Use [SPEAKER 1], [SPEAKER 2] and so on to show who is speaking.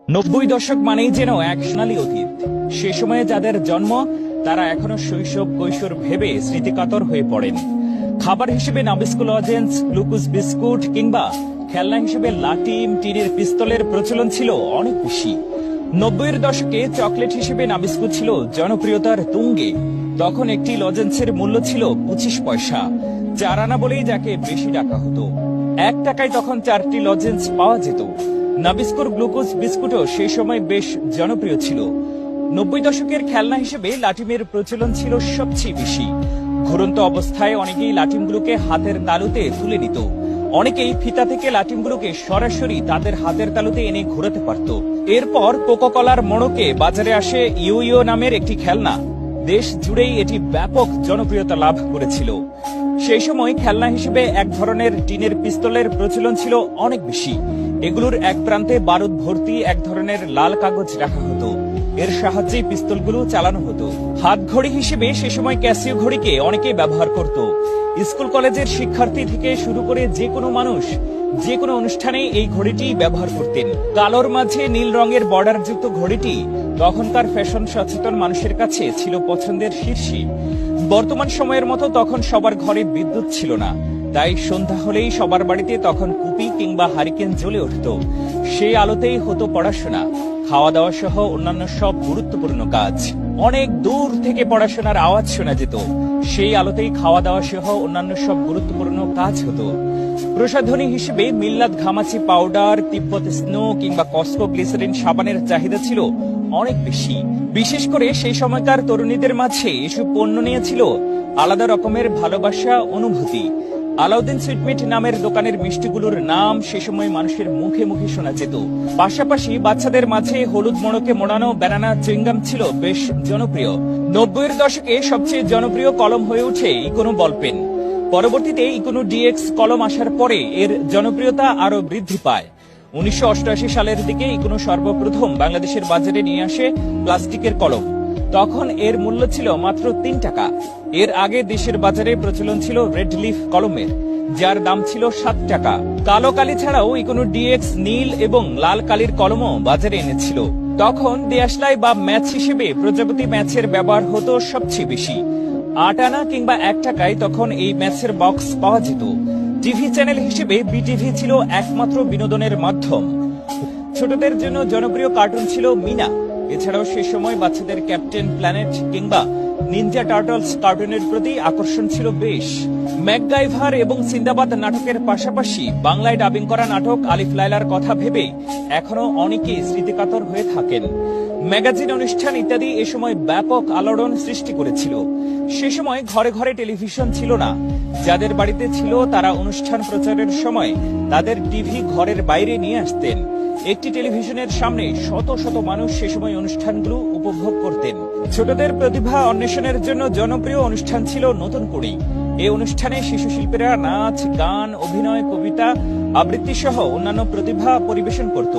[SPEAKER 1] 90 দশক মানেই যেন এক সোনালী অতীত। সে সময়ে যাদের জন্ম তারা এখনো শৈশব কৈশোর ভেবে স্মৃতিকাতর হয়ে পড়েন। খাবার হিসেবে নাবিস্কো লজেন্স, গ্লুকোজ বিস্কুট কিংবা খেলনা হিসেবে লাটিম, টিনের পিস্তলের প্রচলন ছিল অনেক বেশি। 90-এর দশকে চকলেট হিসেবে নাবিস্কো ছিল জনপ্রিয়তার তুঙ্গে। তখন একটি লজেন্সের মূল্য ছিল 25 পয়সা, 4 আনা বলেই যাকে বেশি ডাকা হতো। 1 টাকায় তখন 4টি লজেন্স পাওয়া যেত। নাবিস্কোর গ্লুকোজ বিস্কুটও সেই সময় বেশ জনপ্রিয় ছিল। 90 দশকের খেলনা হিসেবে লাটিমের প্রচলন ছিল সবচেয়ে বেশি। ঘুরন্ত অবস্থায় অনেকেই লাটিমগুলোকে হাতের তালুতে তুলে নিত। অনেকেই ফিতা থেকে লাটিমগুলোকে সরাসরি তাদের হাতের তালুতে এনে ঘোরাতে পারত। এরপর কোকাকোলার মোড়কে বাজারে আসে ইয়ো নামের একটি খেলনা। দেশ জুড়েই এটি ব্যাপক জনপ্রিয়তা লাভ করেছিল। সেই সময় খেলনা হিসেবে এক ধরনের টিনের পিস্তলের প্রচলন ছিল অনেক বেশি। এগুলোর এক প্রান্তে বারুদ ভর্তি এক ধরনের লাল কাগজ রাখা হতো। এর সাহায্যে পিস্তলগুলো চালানো হতো। হাত ঘড়ি হিসেবে সে সময় ক্যাসিও ঘড়িকে অনেকে ব্যবহার করত। স্কুল কলেজের শিক্ষার্থী থেকে শুরু করে যে কোনো মানুষ যে কোনো অনুষ্ঠানে এই ঘড়িটি ব্যবহার করতেন। কালোর মাঝে নীল রঙের বর্ডারযুক্ত ঘড়িটি তখনকার ফ্যাশন সচেতন মানুষের কাছে ছিল পছন্দের শীর্ষে। বর্তমান সময়ের মতো তখন সবার ঘরে বিদ্যুৎ ছিল না, তাই সন্ধ্যা হলেই সবার বাড়িতে তখন কুপি কিংবা হারিকেন জ্বলে উঠত। সেই আলোতেই হতো পড়াশোনা, খাওয়া দাওয়া সহ অন্যান্য সব গুরুত্বপূর্ণ কাজ। অনেক দূর থেকে পড়াশোনার আওয়াজ শোনা যেত। সেই আলোতেই খাওয়া দাওয়া সহ অন্যান্য সব গুরুত্বপূর্ণ কাজ হতো। প্রসাধনী হিসেবে মিল্লাত ঘামাচি পাউডার, তিব্বত স্নো কিংবা কসকো গ্লিসারিন সাবানের চাহিদা ছিল অনেক বেশি। বিশেষ করে সেই সময়কার তরুণীদের মাঝে এসব পণ্য নিয়েছিল আলাদা রকমের ভালোবাসা, অনুভূতি। আলাউদ্দিন সুইটমিট নামের দোকানের মিষ্টিগুলোর নাম সে সময় মানুষের মুখে মুখে শোনা যেত। পাশাপাশি বাচ্চাদের মাঝে হলুদ মোড়কে মোড়ানো ব্যানানা চুইংগাম ছিল বেশ জনপ্রিয়। 90-এর দশকে সবচেয়ে জনপ্রিয় কলম হয়ে ওঠে ইকোনো বলপেন। পরবর্তীতে ইকোনো ডিএক্স কলম আসার পরে এর জনপ্রিয়তা আরো বৃদ্ধি পায়। 1988 সালের দিকে ইকোনো সর্বপ্রথম বাংলাদেশের বাজারে নিয়ে আসে প্লাস্টিকের কলম। তখন এর মূল্য ছিল মাত্র 3 টাকা। এর আগে দেশের বাজারে প্রচলন ছিল রেড লিফ কলমের, যার দাম ছিল 7 টাকা। কালো কালি ছাড়াও ইকোনো ডিএক্স নীল এবং লাল কালির কলমও বাজারে এনেছিল। তখন দেশলাই বা ম্যাচ হিসেবে প্রজাপতি ম্যাচের ব্যবহার হতো সবচেয়ে বেশি। 8 আনা কিংবা 1 টাকায় তখন এই ম্যাচের বক্স পাওয়া যেত। টিভি চ্যানেল হিসেবে বিটিভি ছিল একমাত্র বিনোদনের মাধ্যম। ছোটদের জন্য জনপ্রিয় কার্টুন ছিল মিনা। এছাড়াও সে সময় বাচ্চাদের ক্যাপ্টেন প্ল্যানেট কিংবা নিনজা টার্টলস কার্টুনের প্রতি আকর্ষণ ছিল বেশ। ম্যাকগাইভার এবং সিন্দাবাদ নাটকের পাশাপাশি বাংলায় ডাবিং করা নাটক আলিফ লায়লার কথা ভেবে এখনো অনেকেই স্মৃতিকাতর হয়ে থাকেন। ম্যাগাজিন, অনুষ্ঠান ইত্যাদি এ সময় ব্যাপক আলোড়ন সৃষ্টি করেছিল। সে সময় ঘরে ঘরে টেলিভিশন ছিল না। যাদের বাড়িতে ছিল তারা অনুষ্ঠান প্রচারের সময় তাদের টিভি ঘরের বাইরে নিয়ে আসতেন। একটি টেলিভিশনের সামনে শত শত মানুষ সে সময় অনুষ্ঠানগুলো উপভোগ করতেন। ছোটদের প্রতিভা অন্বেষণের জন্য জনপ্রিয় অনুষ্ঠান ছিল নতুন কুড়ি। এই অনুষ্ঠানে শিশু শিল্পীরা নাচ, গান, অভিনয়, কবিতা, আবৃত্তি সহ অন্যান্য প্রতিভা পরিবেশন করত।